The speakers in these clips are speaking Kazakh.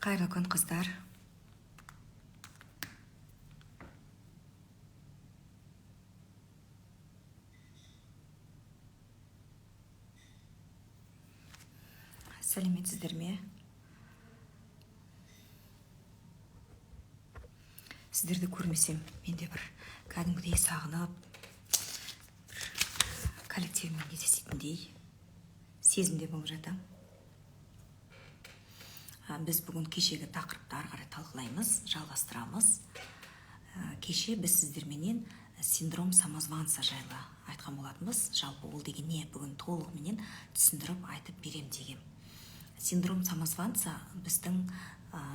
Қайырлы күн, қыздар. Сәлеметсіздер ме? Сіздерді көрмесем, менде бір кәдімгідей сағынып, коллективмен кездесетіндей сезімде болып жатам. Біз бүгін кешегі тақырыпты ары қарай талқылаймыз, жалғастырамыз. Кеше біз сіздерменен синдром самозванца жайлы айтқан болатынбыз. Жалпы ол деген не, бүгін толығыменен түсіндіріп айтып берем деген. Синдром самозванца біздің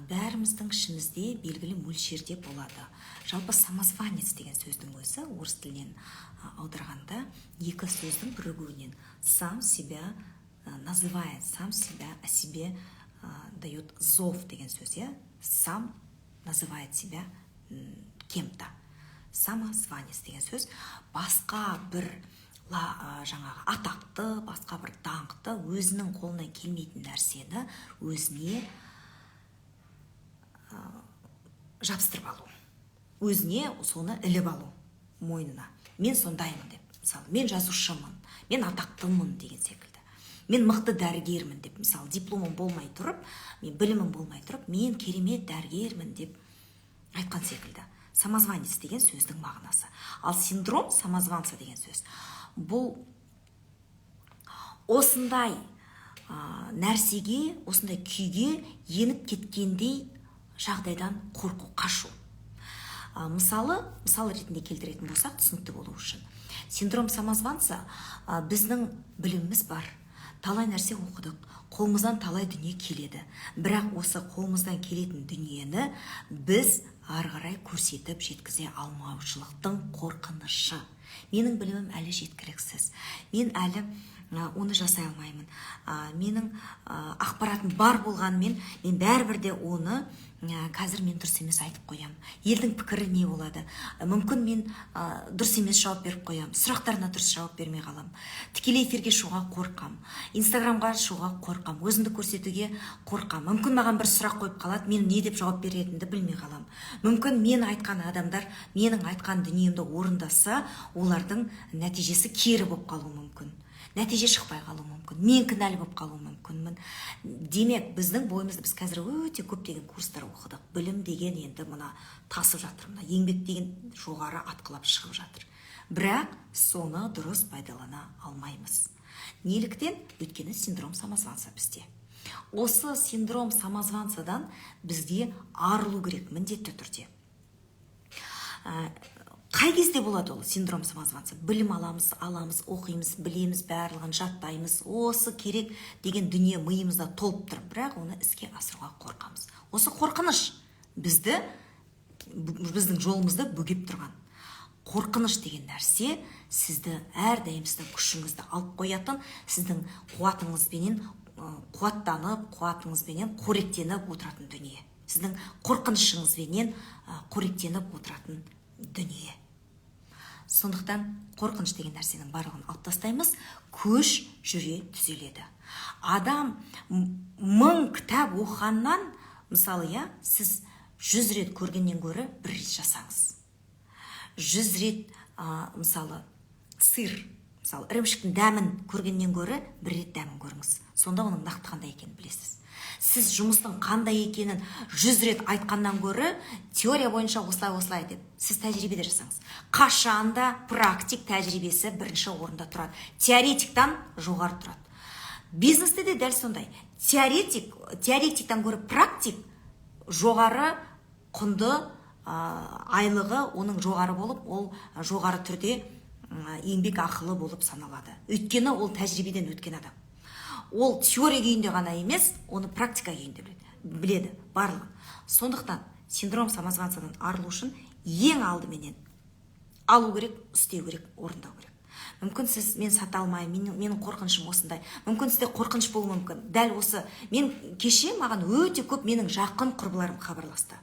бәріміздің ішімізде белгілі мөлшерде болады. Жалпы самозванец деген сөздің өзі орыс тілінен аударғанда екі сөздің бірігуінен сам себя называет, сам себя о себе дает зов деген сөз, сам называет себя кем-то. Самозванец деген сөз басқа бір жаңағы атақты, басқа бір даңқты, өзінің қолынан келмейтін нәрсені өзіне жабыстырып алу, өзіне соны іліп алу мойнына. Мен сондаймын деп, мысалы, мен жазушымын, мен атақтымын деген секілді. Мен мықты дәрігермін деп, мысалы, дипломым болмай тұрып, мен білімім болмай тұрып, мен керемет дәрігермін деп айтқан секілді. Самозванец деген сөздің мағынасы. Ал синдром самозванца деген сөз бұл осындай нәрсеге, осындай күйге еніп кеткендей жағдайдан қорқу, қашу. Мысалы ретінде келтіретін болсақ, түсінікті болу үшін. Синдром самозванца біздің біліміміз бар. Талай нәрсе оқыдық, қолымыздан талай дүние келеді. Бірақ осы қолымыздан келетін дүниені біз ары қарай көрсетіп жеткізе алмаушылықтың қорқынышы. Менің білімім әлі жеткіліксіз. Мен әлі оны жасай алмаймын. Менің ақпаратым бар болғанымен, мен бәрібірде оны қазір мен дұрыс емес айтып қоям. Елдің пікірі не болады? Мүмкін мен дұрыс емес жауап беріп қоям. Сұрақтарына дұрыс жауап бермей қалам. Тікелей эфирге шығуға қорқам. Инстаграмға шығуға қорқам. Өзімді көрсетуге қорқам. Мүмкін маған бір сұрақ қойып қалады, мен не деп жауап беретінді білмей қалам. Мүмкін мен айтқан адамдар менің айтқан дүниемді орындаса, олардың нәтижесі кері болып қалуы мүмкін. Нәтиже шықпай қалуы мүмкін. Мен кінәлі болып қалуы мүмкінмін. Демек, біздің бойымызды біз қазір өте көптеген курстар оқыдық. Білім деген енді мына тасып жатыр. Мына еңбек деген жоғары атқылап шығып жатыр. Бірақ соны дұрыс пайдалана алмаймыз. Неліктен? Өйткені синдром самозванца бізде. Осы синдром самозванцадан бізге арылу керек, міндетті түрде. Қай кезде болады ол синдром самозванца? Білім аламыз, оқимыз, білеміз, барлығын жаттаймыз. Осы керек деген дүние миымызда толып тұр, бірақ оны іске асыруға қорқамыз. Осы қорқыныш біздің жолымызды бөгеп тұрған. Қорқыныш деген нәрсе сізді әрдайым сіздің күшіңізді алып қоятын, сіздің қуатыңызбенен қоректеніп отыратын дүние. Сіздің қорқынышыңызбенен қоректеніп отыратын дүние. Сондықтан қорқыныш деген нәрсенің барлығын алып тастаймыз, көш жүре түзеледі. Адам 1000 кітап оқығаннан, мысалы, сіз 100 рет көргеннен гөрі 1 рет жасаңыз. 100 рет, мысалы, сыр, мысалы, ірімшіктің дәмін көргеннен гөрі 1 рет дәмін көріңіз. Сонда оның нақты қандай екенін білесіз. Сіз жұмыстың қандай екенін 100 рет айтқаннан гөрі теория бойынша осылай деп сіз тәжірибеде жасаңыз. Қашанда практик тәжірибесі бірінші орында тұрады. Теоретиктан жоғары тұрады. Бизнесте де дәл сондай. Теоретиктан гөрі практик жоғары құнды, айлығы оның жоғары болып, ол жоғары түрде еңбек ақылы болып саналады. Өйткені ол тәжірибеден өткен адам. Ол теория күйінде ғана емес, оны практика күйінде біледі, барлығы. Сондықтан синдром самозванцадан арылу үшін ең алдыменен алу керек, істеу керек, орындау керек. Мүмкін сіз, мен сата алмаймын, менің қорқынышым осындай. Мүмкін сізде қорқыныш болуы мүмкін. Дәл осы, мен кеше маған өте көп менің жақын құрбыларым хабарласты.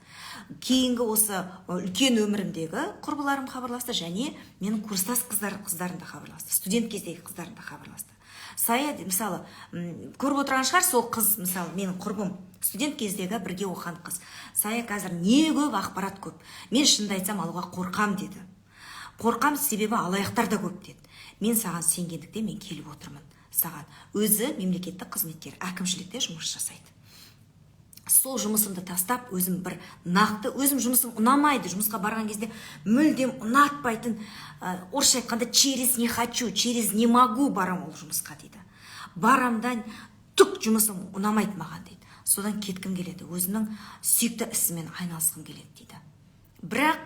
Кейінгі осы үлкен өмірімдегі құрбыларым хабарласты, және менің курстас қыздарым да хабарласты. Студент кездегі қыздарым да хабарласты. Сая, мысалы, көріп отырған шығар, сол қыз, мысалы, менің құрбым студент кездегі бірге оқыған қыз. Сая қазір не көп, ақпарат көп. Мен шынды айтсам алуға қорқам деді. Қорқам себебі алаяқтар да көп деді. Мен саған сенгендіктен мен келіп отырмын. Саған өзі мемлекеттік қызметкер, әкімшілікте жұмыс жасайды. Сол жұмысымды тастап, өзім бір нақты, өзім жұмысым ұнамайды, жұмысқа барған кезде мүлдем ұнатпайтын, орысша айтқанда через не хочу, через не могу барам ол жұмысқа дейді. Барамдан түк жұмысым ұнамайды маған дейді. Содан кеткім келеді, өзімнің сүйікті ісімен айналысқым келеді дейді. Бірақ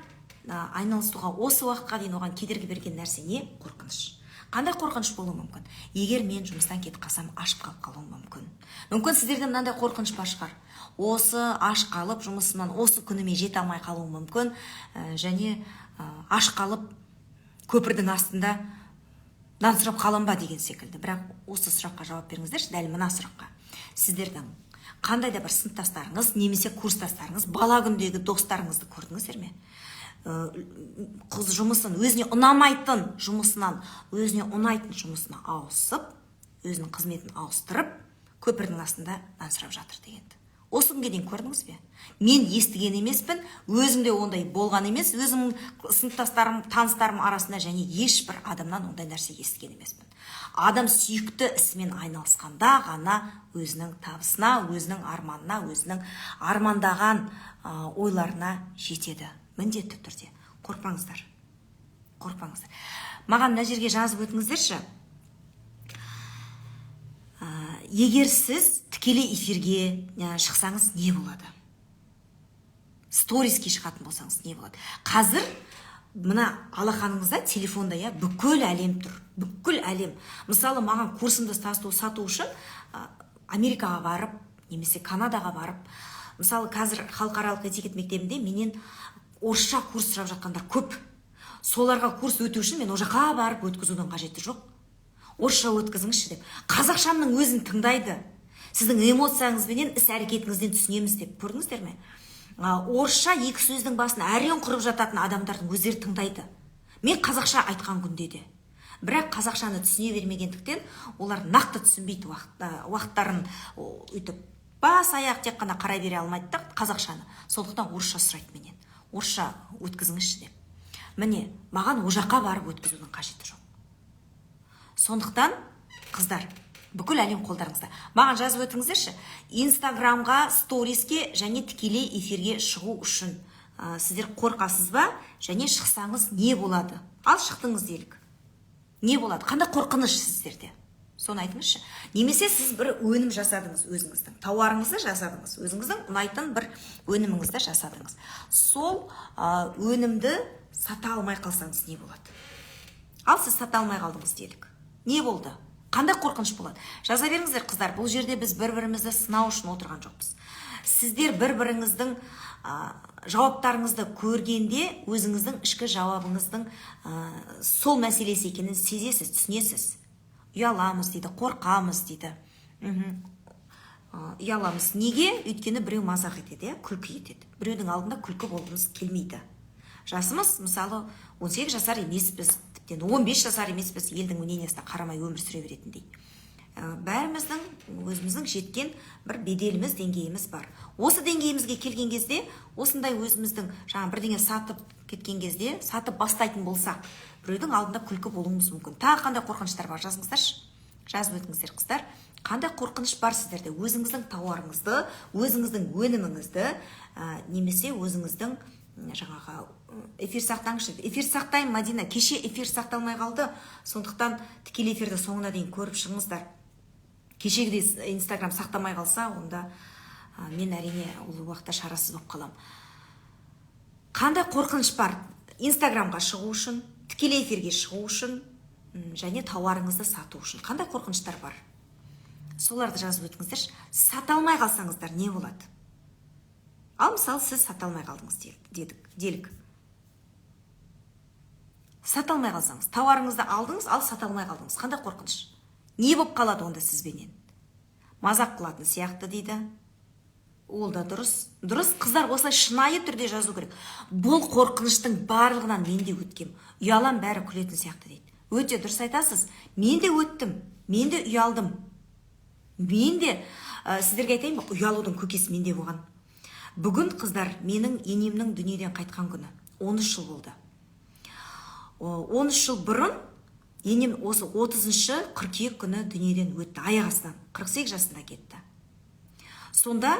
айналысуға осы уақытқа дейін оған кедергі берген нәрсе не? Қорқыныш. Қандай қорқыныш болуы мүмкін? Егер мен жұмыстан кетіп қалсам, ашып қалып қалуым мүмкін. Мүмкін сіздерде мынандай қорқыныш бар шығар. Осы аш қалып жұмысымнан осы күніме жете алмай қалуым мүмкін, және аш қалып көпірдің астында нансырап қалам ба деген секілді. Бірақ осы сұраққа жауап беріңіздерші, дәл мына сұраққа. Сіздердің қандай да бір сыныптастарыңыз немесе курстастарыңыз, бала күндегі достарыңызды көрдіңіздер ме? Қыз жұмысын өзіне ұнамайтын жұмысынан өзіне ұнайтын жұмысына ауысып, өзінің қызметін ауыстырып, көпірдің астында нансырап жатыр дегенді. Осы күнге дейін көрдіңіз бе? Мен естіген емеспін, өзімде ондай болған емес, өзімнің сыныптастарым, таныстарым арасында және ешбір адамнан ондай нәрсе естіген емеспін. Адам сүйікті ісімен айналысқанда ғана өзінің табысына, өзінің арманына, өзінің армандаған ойларына жетеді. Міндетті түрде. Қорқпаңыздар. Қорқпаңыздар. Маған мына жерге жазып өтіңіздерші. Егер сіз тікелей эфирге шықсаңыз не болады? Сториске шығатын болсаңыз не болады? Қазір мына алақаныңызда телефонда бүкіл әлем тұр. Бүкіл әлем. Мысалы, маған курсымды сату үшін Америкаға барып, немесе Канадаға барып, мысалы, қазір халықаралық этикет мектебінде менен орысша курс сұрап жатқандар көп. Соларға курс өту үшін мен о жаққа барып өткізудің қажеті жоқ. Орысша өткізіңізші деп. Қазақшамның өзін тыңдайды. Сіздің эмоцияңызбенен, іс әрекетіңізден түсінеміз деп. Көрдіңіздер ме? Орысша екі сөздің басын әрең құрып жататын адамдардың өздері тыңдайды. Мен қазақша айтқан күнде де. Бірақ қазақшаны түсіне бермегендіктен олар нақты түсінбейді, уақыттарын өйтіп бас аяқ тек қана қарай бере алмайды да қазақшаны. Сондықтан орысша сұрайды менен. Орысша өткізіңізші деп. Міне, маған о жаққа барып өткізудің қажеті жоқ. Сондықтан, қыздар, бүкіл әлем қолдарыңызда. Маған жазып өтіңіздерші. Инстаграмға, сториске және тікелей эфирге шығу үшін сіздер қорқасыз ба? Және шықсаңыз не болады? Ал шықтыңыз делік. Не болады? Қандай қорқыныш сіздерде? Соны айтыңызшы. Немесе сіз бір өнім жасадыңыз өзіңіздің. Тауарыңызды жасадыңыз. Өзіңіздің ұнайтын бір өніміңізді жасадыңыз. Сол өнімді сата алмай қалсаңыз не болады? Ал сіз сата алмай қалдыңыз делік. Не болды? Қандай қорқыныш болады? Жаза беріңіздер, қыздар. Бұл жерде біз бір-бірімізді сынау үшін отырған жоқпыз. Сіздер бір-біріңіздің жауаптарыңызды көргенде өзіңіздің ішкі жауабыңыздың сол мәселесі екенін сезесіз, түсінесіз. Ұяламыз дейді, қорқамыз дейді. Ұяламыз. Неге? Өйткені біреу мазақ етеді, күлкі етеді. Біреудің алдында күлкі болғымыз келмейді. Жасымыз, мысалы, 18 жасар емеспіз, 15 жасар емеспіз, елдің мнениесіне қарамай өмір сүре беретіндей. Бәріміздің өзіміздің жеткен бір беделіміз, деңгейіміз бар. Осы деңгейімізге келген кезде, осындай өзіміздің бірдеңе сатып кеткен кезде, сатып бастайтын болсақ, біреудің алдында күлкі болуымыз мүмкін. Тағы қандай қорқыныштар бар? Жазыңыздаршы. Жазып өтіңіздер, қыздар. Қандай қорқыныш бар сіздерде? Өзіңіздің тауарыңызды, өзіңіздің өніміңізді, немесе өзіңіздің эфир сақтаңызшы. Эфир сақтаймын, Мадина. Кеше эфир сақталмай қалды. Сондықтан тікелей эфирді соңына дейін көріп шығыңыздар. Кешегідей Инстаграм сақтамай қалса, онда мен әрине ол уақытта шарасыз болып қалам. Қандай қорқыныш бар? Инстаграмға шығу үшін, тікелей эфирге шығу үшін, және тауарыңызды сату үшін. Қандай қорқыныштар бар? Соларды жазып өтіңіздер. Сата алмай қалсаңыздар не болады? Ал мысалы сіз сата алмай қалдыңыз делік. Сата алмай қалсаңыз, тауарыңызды алдыңыз, ал сата алмай қалдыңыз. Қандай қорқыныш? Не болып қалады онда сізбенен? Мазақ қылатын сияқты дейді. Ол да дұрыс. Дұрыс, қыздар, осылай шынайы түрде жазу керек. Бұл қорқыныштың барлығынан мен де өткем. Ұялам, бәрі күлетін сияқты дейді. Өте дұрыс айтасыз. Мен де өттім. Мен де ұялдым. Мен де Сіздерге айтайын ба, ұялудың көкесі менде болған. Бүгін қыздар менің енемнің дүниеден қайтқан күні. 13 жыл болды. 13 жыл бұрын енем осы 30-шы қыркүйек күні дүниеден өтті. Аяқ астынан 48 жасында кетті. Сонда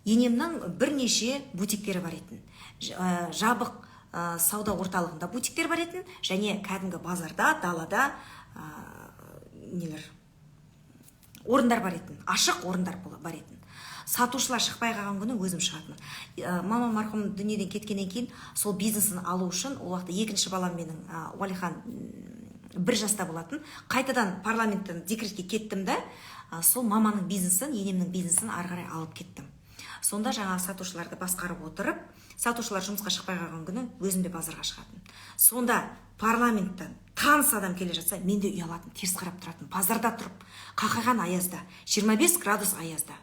енемнің бірнеше бутиктері бар етін. Жабық сауда орталығында бутиктер бар етін, және кәдімгі базарда, далада орындар бар етін. Ашық орындар бар етін. Сатушылар шықпай қалған күні өзім шығатынмын. Мама марқұм дүниеден кеткеннен кейін сол бизнесін алу үшін, ол уақытта екінші балам менің Уалихан 1 жаста болатын. Қайтадан парламенттен декретке кеттім да, сол маманың бизнесін, енемнің бизнесін ары қарай алып кеттім. Сонда жаңа сатушыларды басқарып отырып, сатушылар жұмысқа шықпай қалған күні өзім де базарға шығатын. Сонда парламенттен таныс адам келе жатса, мен де ұялатын, теріс қарап тұратын. Базарда тұрып, қақаған аязда, 25 градус аязда.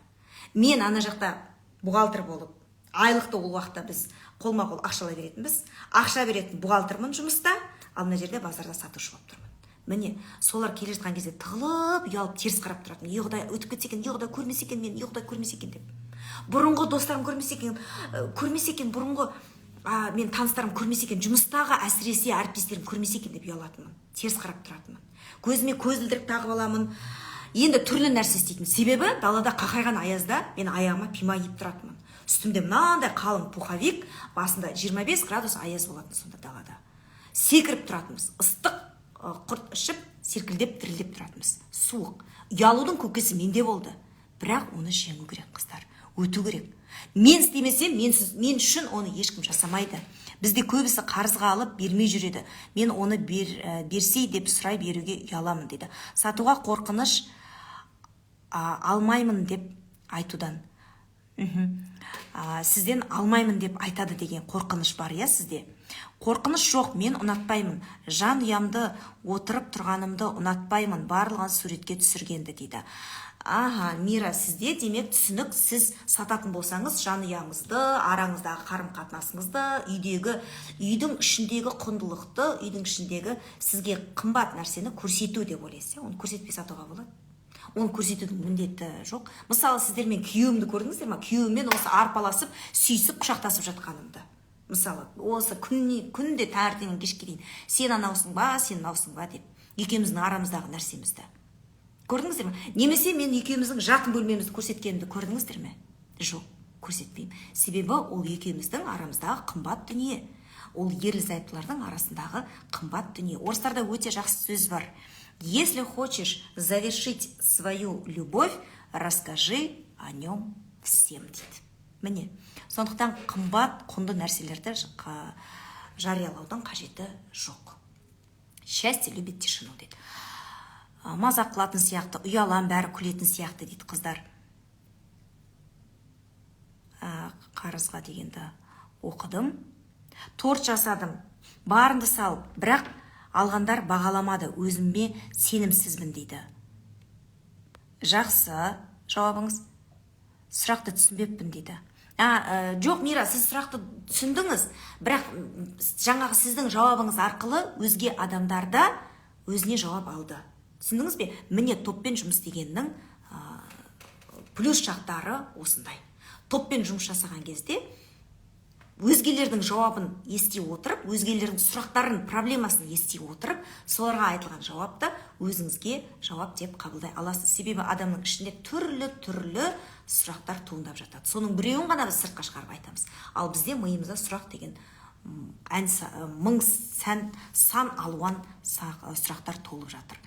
Мен ана жақта бухгалтер болып, айлықты ол уақытта біз қолма-қол ақшалай беретінбіз. Ақша беретін бухгалтермін жұмыста, ал мына жерде базарда сатушы болып тұрмын. Міне, солар келе жатқан кезде тығылып, ұялып, теріс қарап тұратын. Еғдай өтіп кетсе екен, еғдай көрмесе екен, мен еғдай көрмесе екен деп. Бұрынғы достарым көрмесе екен, бұрынғы мен таныстарым көрмесе екен, жұмыстағы әсіресе әріптестерім көрмесе екен деп ұялатынмын. Теріс қарап тұратынмын. Көзіме көзілдірік тағып аламын. Енді түрлі нәрсе істейтін. Себебі далада қақайған аязда мен аяғыма пима киіп тұратынмын. Үстімде мынандай қалың пуховик, басында 25 градус аяз болатын сонда далада. Секіріп тұратынбыз. Ыстық құрт ішіп, серкілдеп, тірілдеп тұратынбыз. Суық. Ұялудың көкесі менде болды. Бірақ оны жеңу керек, қыздар. Өту керек. Мен істемесем, мен үшін оны ешкім жасамайды. Бізде көбісі қарызға алып бермей жүреді. Мен оны берсей деп сұрай беруге ұяламын дейді. Сатуға қорқыныш алмаймын деп айтудан. Сізден алмаймын деп айтады деген қорқыныш бар, я сізде? Қорқыныш жоқ, мен ұнатпаймын. Жан ұямды отырып тұрғанымды ұнатпаймын, барлығын суретке түсіргенді дейді. Мира, сізде демек түсінік, сіз сататын болсаңыз, жан ұяңызды, араңыздағы қарым-қатынасыңызды, үйдің ішіндегі құндылықты, үйдің ішіндегі сізге қымбат нәрсені көрсету деп ойлайсыз. Оны көрсетпей сатуға болады. Оны көрсетудің міндеті жоқ. Мысалы, сіздер мен күйеуімді көрдіңіздер ма? Күйеуіммен осы арпаласып, сүйісіп, құшақтасып жатқанымды. Мысалы, осы күнде таңертеңнен кешке дейін сен анаусың ба, сен мынаусың ба деп, екеуміздің арамыздағы нәрсемізді. Көрдіңіздер ме? Немесе мен екеуміздің жатын бөлмемізді көрсеткенімді көрдіңіздер ме? Жоқ, көрсетпеймін. Себебі ол екеуміздің арамыздағы қымбат дүние. Ол ерлі-зайыптылардың арасындағы қымбат дүние. Орыстарда өте жақсы сөз бар. Если хочешь завершить свою любовь, расскажи о нем всем дейді. Міне, сондықтан қымбат, құнды нәрселерді жариялаудың қажеті жоқ. Счастье любит тишину дейді. Мазақ қылатын сияқты, ұялан бәрі күлетін сияқты дейді қыздар. Қарызға дегенді оқыдым. Торт жасадым, барынды салып, бірақ алғандар бағаламады, өзіме сенімсізбін дейді. Жақсы, жауабыңыз. Сұрақты түсінбеппін дейді. Жоқ, Мира, сіз сұрақты түсіндіңіз, бірақ жаңағы сіздің жауабыңыз арқылы өзге адамдарда өзіне жауап алды. Түсіндіңіз бе? Міне топпен жұмыс дегеннің плюс жақтары осындай. Топпен жұмыс жасаған кезде өзгелердің жауабын ести отырып, өзгелердің сұрақтарын, проблемасын ести отырып, соларға айтылған жауапты өзіңізге жауап деп қабылдай аласыз. Себебі адамның ішінде түрлі сұрақтар туындап жатады. Соның біреуін ғана біз сыртқа шығарып айтамыз. Ал бізде миымызда сұрақ деген мың сан алуан сұрақтар толып жатыр.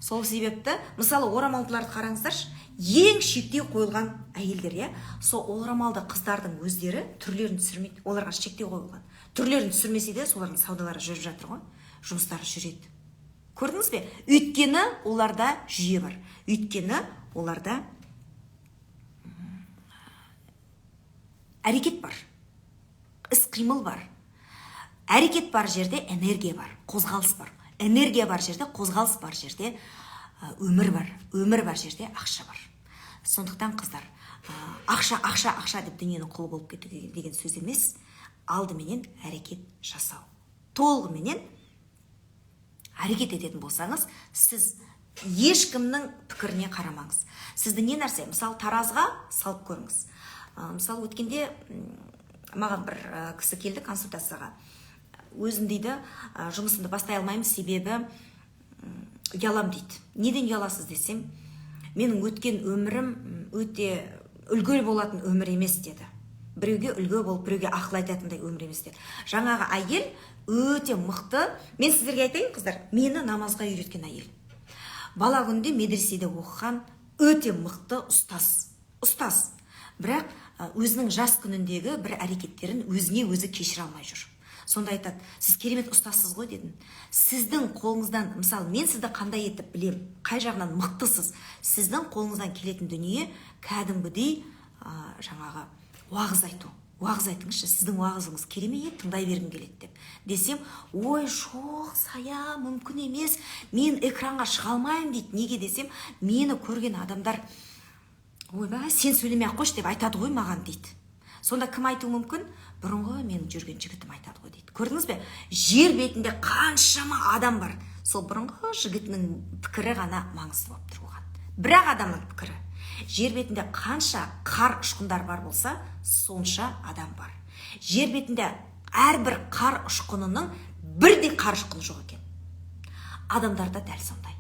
Сол себепті, мысалы, орамалдыларды қараңыздаршы, ең шектеу қойылған әйелдер, сол орамалды қыздардың өздері түрлерін түсірмейді, оларға шектеу қойылған. Түрлерін түсірмесе де солардың саудалары жүріп жатыр ғой, жұмыстары жүреді. Көрдіңіз бе? Өйткені оларда жүйе бар. Өйткені оларда әрекет бар, іс-қимыл бар. Әрекет бар жерде энергия бар, қозғалыс бар. Энергия бар жерде, қозғалыс бар жерде, өмір бар. Өмір бар жерде ақша бар. Сондықтан қыздар, ақша деп дүниенің құлы болып кету деген сөз емес, алдыменен әрекет жасау. Толығыменен әрекет ететін болсаңыз, сіз ешкімнің пікіріне қарамаңыз. Сізді не нәрсе, мысалы таразыға салып көріңіз. Мысалы өткенде маған бір кісі келді консультацияға. Өзім дейді, жұмысымды бастай алмаймын, себебі ұялам дейді. Неден ұяласыз десем, менің өткен өмірім өте үлгі болатын өмір емес деді. Біреуге үлгі болып, біреуге ақыл айтатындай өмір емес деді. Жаңағы әйел өте мықты. Мен сіздерге айтайын, қыздар, мені намазға үйреткен әйел. Бала күнде медреседе оқыған өте мықты ұстаз. Бірақ өзінің жас күніндегі бір әрекеттерін өзіне өзі кешіре алмай жүр. Сонда айтады, сіз керемет ұстазсыз ғой дедім. Сіздің қолыңыздан, мысалы, мен сізді қандай етіп білем, қай жағынан мықтысыз. Сіздің қолыңыздан келетін дүние кәдімгідей жаңағы уағыз айту. Уағыз айтыңызшы, сіздің уағызыңыз керемет, тыңдай бергім келеді деп. Десем, ой, жоқ, сая, мүмкін емес, мен экранға шыға алмаймын дейді. Неге десем, мені көрген адамдар, ойбай, сен сөйлемей ақ қойшы деп айтады ғой маған дейді. Сонда кім айтуы мүмкін? Бұрынғы менің жүрген жігітім айтады ғой дейді. Көрдіңіз бе? Жер бетінде қаншама адам бар. Сол бұрынғы жігітінің пікірі ғана маңызды болып тұрған. Бірақ адамның пікірі. Жер бетінде қанша қар ұшқындар бар болса, сонша адам бар. Жер бетінде әрбір қар ұшқынының бірдей қар ұшқыны жоқ екен. Адамдарда дәл сондай.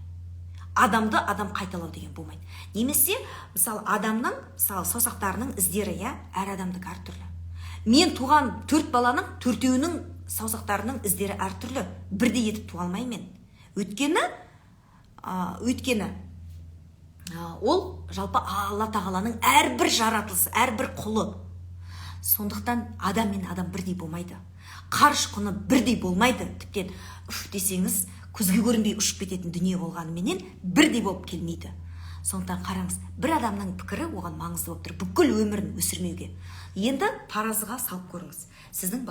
Адамды адам қайталау деген болмайды. Немесе, мысалы, адамның, мысалы, саусақтарының іздері, әр адамдық әртүрлі. Мен туған 4 баланың 4-еуінің саусақтарының іздері әртүрлі. Бірдей етіп туа алмаймын. Өйткені ол жалпы Алла тағаланың әрбір жаратылысы, әрбір құлы. Сондықтан адам мен адам бірдей болмайды. Қар ұшқыны бірдей болмайды. Тіптен десеңіз, көзге көрінбей ұшып кететін дүние болғанменен бірдей болып келмейді. Сондықтан қараңыз, бір адамның пікірі оған маңызды болып тұр, бүкіл өмірін өсірмеуге. Енді таразыға салып көріңіз. Сіздің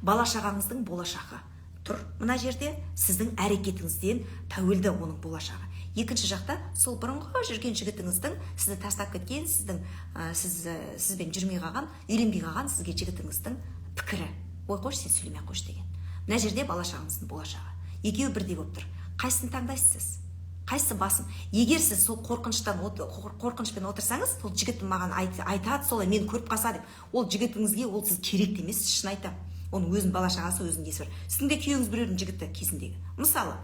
бала-шағаңыздың болашағы тұр. Мына жерде сіздің әрекетіңізден тәуелді оның болашағы. Екінші жақта сол бұрынғы жүрген жігітіңіздің сізді тастап кеткен, сізбен жүрмей қалған, үйленбей қалған сізге жігітіңіздің пікірі. Ой, қош, сен сөйлемей қош деген. Мына жерде бала-шағаңыздың болашағы. Екеуі бірдей болып тұр. Қайсысын таңдайсыз? Қайсысы басым? Егер сіз сол қорқынышпен отырсаңыз, сол жігітім маған айтады, солай мен көріп қалса деп, ол жігітіңізге ол сіз керек емес, шын айтам. Оның өзінің бала-шағасы, өзінің несі бар. Сіздің де күйеуіңіз біреудің жігіті кезіндегі. Мысалы,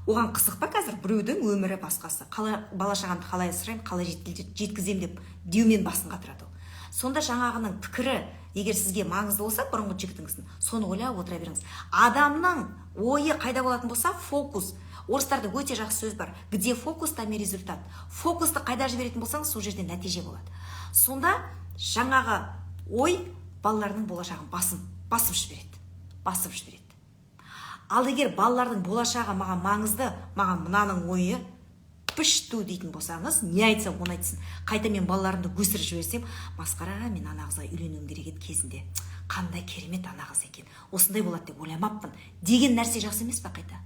оған қызық па қазір біреудің өмірі басқасы. Бала-шағамды қалай асыраймын, қалай жеткізем деп деумен басын қатырады. Сонда жаңағының пікірі, егер сізге маңызды болса, бұрынғы жігітіңіздің, соны ойлап отыра беріңіз. Адамның ойы қайда болатын болса, фокус. Орыстарда өте жақсы сөз бар. Где фокус, там и результат. Фокусты қайда жіберетін болсаңыз, сол жерде нәтиже болады. Сонда жаңағы ой балалардың болашағын басып жібереді. Ал егер балалардың болашағы маған маңызды, маған мынаның ойы пішту дейтін болсаңыз, не айтсам, оны айтсын. Қайта мен балаларымды өсіріп жіберсем, масқара, мен ана қызға үйленуім керек еді кезінде. Қандай керемет ана қыз екен. Осындай болады деп ойламаппын. Деген нәрсе жақсы емес па қайта?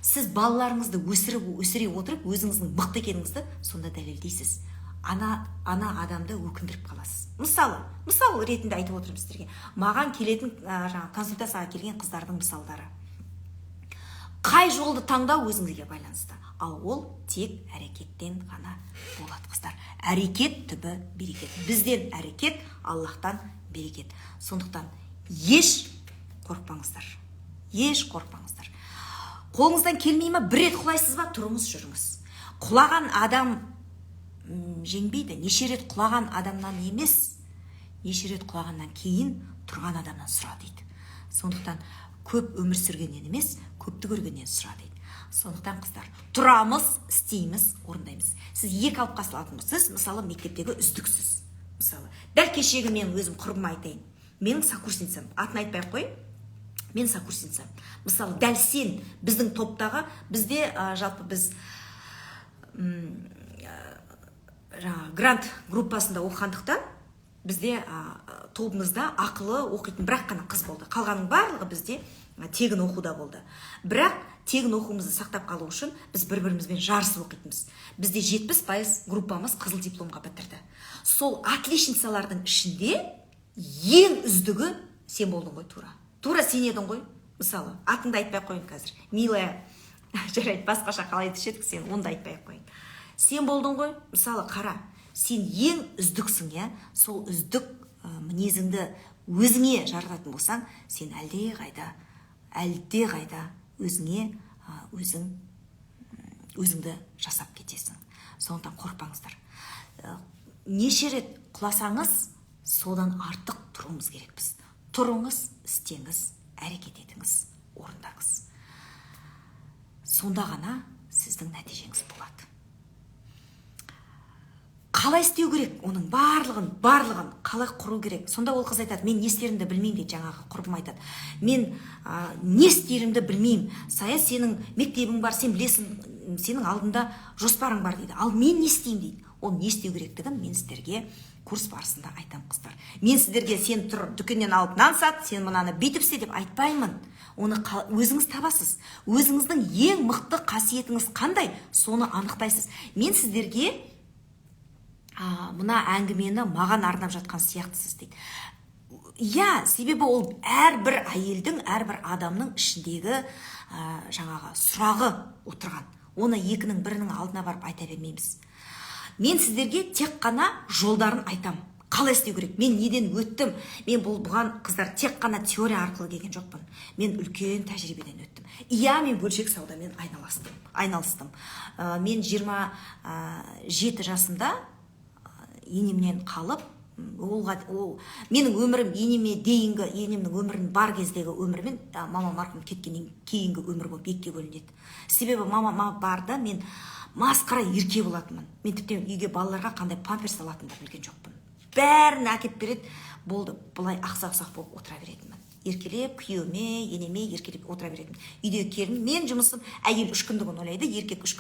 Сіз балаларыңызды өсіре отырып, өзіңіздің мықты екеніңізді сонда дәлелдейсіз. Ана адамды өкіндіріп қаласыз. Мысал ретінде айтып отырмын сіздерге. Маған келетін консультацияға келген қыздардың мысалдары. Қай жолды таңдау өзіңізге байланысты. Ал ол тек әрекеттен ғана болады, қыздар. Әрекет түбі берекет. Бізден әрекет, Аллахтан берекет. Сондықтан еш қорықпаңыздар. Қолыңыздан келмей ма, бір рет құлайсыз ба, тұрыңыз, жүріңіз. Құлаған адам жеңбейді. Неше рет құлаған адамнан емес, неше рет құлағаннан кейін тұрған адамнан сұра дейді. Сондықтан көп өмір сүргеннен емес, көпті көргеннен сұра дейді. Сондықтан қыздар, тұрамыз, істейміз, орындаймыз. Сіз екі алып қасылатын болсыз, мысалы мектептегі үздіксіз. Мысалы, дәл кешегі мен өзім құрбым айтайын. Менің сокурсницам, атын айтпай қойын. Мен сокурсницам. Мысалы, дәл сен біздің топтағы, бізде жалпы біз грант группасында оқығандықтан, бізде тобымызда ақылы оқитын бірақ қана қыз болды. Қалғаның барлығы бізде тегін оқуда болды. Бірақ тегін оқуымызды сақтап қалу үшін біз бір-бірімізбен жарысып оқитынбыз. Бізде 70% группамыз қызыл дипломға бітірді. Сол отличницалардың ішінде ең үздігі сен болдың ғой, тура сен едің ғой. Мысалы, атыңды айтпай қойын қазір. Милая жарайды, басқаша қалай айтушы едік, сен онда айтпай ақ қояйын. Сен болдың ғой, мысалы қара, сен ең үздіксің, иә, сол үздік мінезіңді өзіңе жарататын болсаң, сен әлде қайда өзіңді жасап кетесің. Сондықтан қорықпаңыздар. Неше рет құласаңыз, содан артық тұруымыз керекпіз. Тұрыңыз, істеңіз, әрекет етіңіз, орындаңыз. Сонда ғана сіздің нәтижеңіз болады. Қалай істеу керек? Оның барлығын қалай құру керек? Сонда ол қыз айтады, мен не істерімді білмеймін дейді, жаңағы құрбым айтады. Мен не істерімді білмеймін. Сая, сенің мектебің бар, сен білесің, сенің алдында жоспарың бар дейді. Ал мен не істеймін дейді. Ол не істеу керектігін мен сіздерге курс барысында айтам, қыздар. Мен сіздерге сен тұр, дүкеннен алып нан сат, сен мынаны бүйтіп істе деп айтпаймын. Оны өзіңіз табасыз. Өзіңіздің ең мықты қасиетіңіз қандай, соны анықтайсыз. Мен сіздерге мына әңгімені маған арнап жатқан сияқтысыз дейді. Иә, себебі ол әрбір әйелдің, әрбір адамның ішіндегі жаңағы сұрағы отырған. Оны екінің бірінің алдына барып айта бермейміз. Мен сіздерге тек қана жолдарын айтам. Қалай істеу керек? Мен неден өттім? Мен бұған қыздар тек қана теория арқылы келген жоқпын. Мен үлкен тәжірибеден өттім. Иә, мен бөлшек саудамен айналыстым. Мен 27 жасымда енемнен қалып, менің өмірім енемнің өмірін бар кездегі өмірмен мама марқұм кеткеннен кейінгі өмір болып екіге бөлінеді. Себебі мама барды, мен масқара ерке болатынмын. Мен тіптен үйге балаларға қандай памперс алатынымды білген жоқпын. Бәрін әкеп береді, болды, бұлай ақсақ болып отыра беретінмін. Еркелеп, күйеуіме, енеме еркелеп отыра беретінмін. Үйдегі келін, мен жұмысым, әйел 3 күндігін ойлайды, еркек 3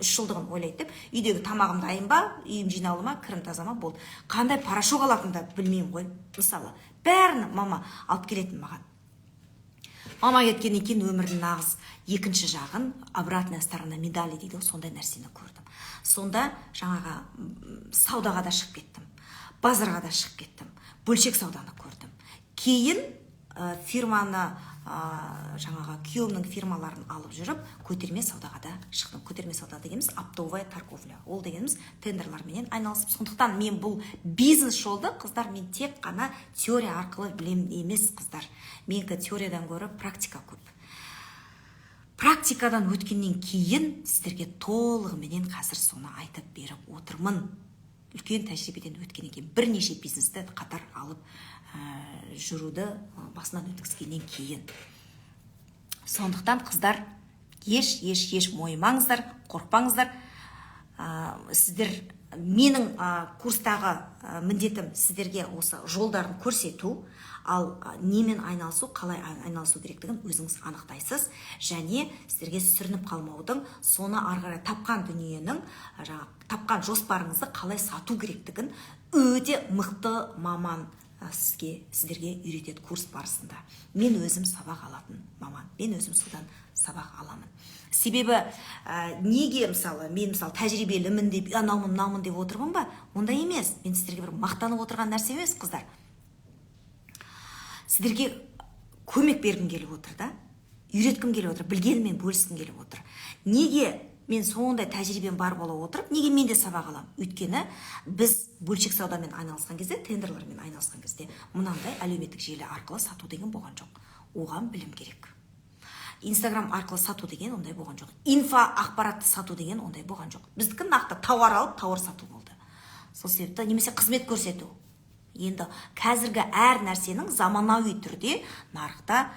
жылдығын ойлайды деп, үйдегі тамағым дайын ба, үйім жинаулы ма, кірім таза ма, болды. Қандай порошок алатынымды білмеймін ғой. Мысалы, бәрін мама алып келетін маған. Мама кеткеннен кейін өмірдің нағыз екінші жағын, обратная сторона медали дейді, сондай нәрсені көрдім. Сонда жаңаға саудаға да шығып кеттім, базарға да шығып кеттім, бөлшек сауданы көрдім. Кейін фирманы, жаңаға күйеуімнің фирмаларын алып жүріп, көтерме саудаға да шықтым. Көтерме сауда дегеніміз оптовая торговля. Ол дегеніміз тендерларменен айналысып. Сондықтан мен бұл бизнес жолды, қыздар, мен тек қана теория арқылы білем емес, қыздар. Менікі теориядан гөрі практика көп. Практикадан өткеннен кейін сіздерге толығыменен қазір соны айтып беріп отырмын. Үлкен тәжірибеден өткеннен кейін бірнеше бизнесті қатар алып жүруді басынан өткізгеннен кейін. Сондықтан қыздар, еш мойымаңыздар, қорықпаңыздар. Сіздер, менің курстағы міндетім сіздерге осы жолдарын көрсету, ал немен айналысу, қалай айналысу керектігін өзіңіз анықтайсыз, және сіздерге сүрініп қалмаудың, соны арғара тапқан дүниенің, тапқан жоспарыңызды қалай сату керектігін өте мықты маман сіздерге үйретеді курс барысында. Мен өзім сабақ алатын маман. Мен өзім содан сабақ аламын. Себебі неге мен тәжірибелімін деп, наумын деп отырмын ба? Ондай емес. Мен сіздерге бір мақтанып отырған нәрсе емес, қыздар. Сіздерге көмек бергім келіп отыр да, үйреткім келіп отыр, білгеніммен бөліскім келіп отыр. Неге мен сондай тәжірибем бар бола отырып, неге мен де сабақ аламын? Өйткені біз бөлшек саудамен айналысқан кезде, тендерлермен айналысқан кезде, мынандай әлеуметтік желі арқылы сату деген болған жоқ. Оған білім керек. Инстаграм арқылы сату деген ондай болған жоқ. Инфо ақпаратты сату деген ондай болған жоқ. Біздікі нақты тауар алып, тауар сату болды. Сол себепті немесе қызмет көрсету. Енді қазіргі әр нәрсенің заманауи түрде нарықта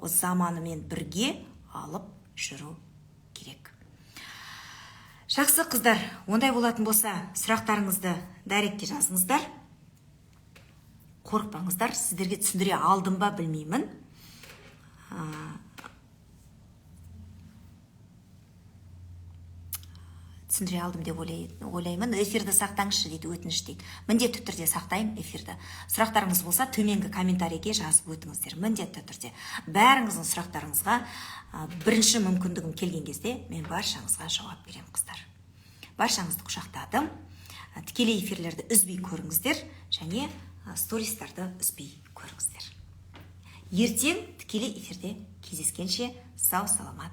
заманымен бірге алып жүру керек. Жақсы, қыздар, ондай болатын болса, сұрақтарыңызды дайректке жазыңыздар. Қорықпаңыздар, сіздерге түсіндіре алдым ба білмеймін. Түсіндіре алдым деп ойлаймын. Эфирді сақтаңызшы дейді, өтініш дейді. Міндетті түрде сақтаймын эфирді. Сұрақтарыңыз болса, төменгі комментарийге жазып өтіңіздер. Міндетті түрде. Бәріңіздің сұрақтарыңызға бірінші мүмкіндігім келген кезде мен баршаңызға жауап беремін, қыздар. Баршаңызды құшақтадым. Тікелей эфирлерді үзбей көріңіздер және стористарды үзбей көріңіздер. Ертең тікелей эфирде кездескенше сау саламат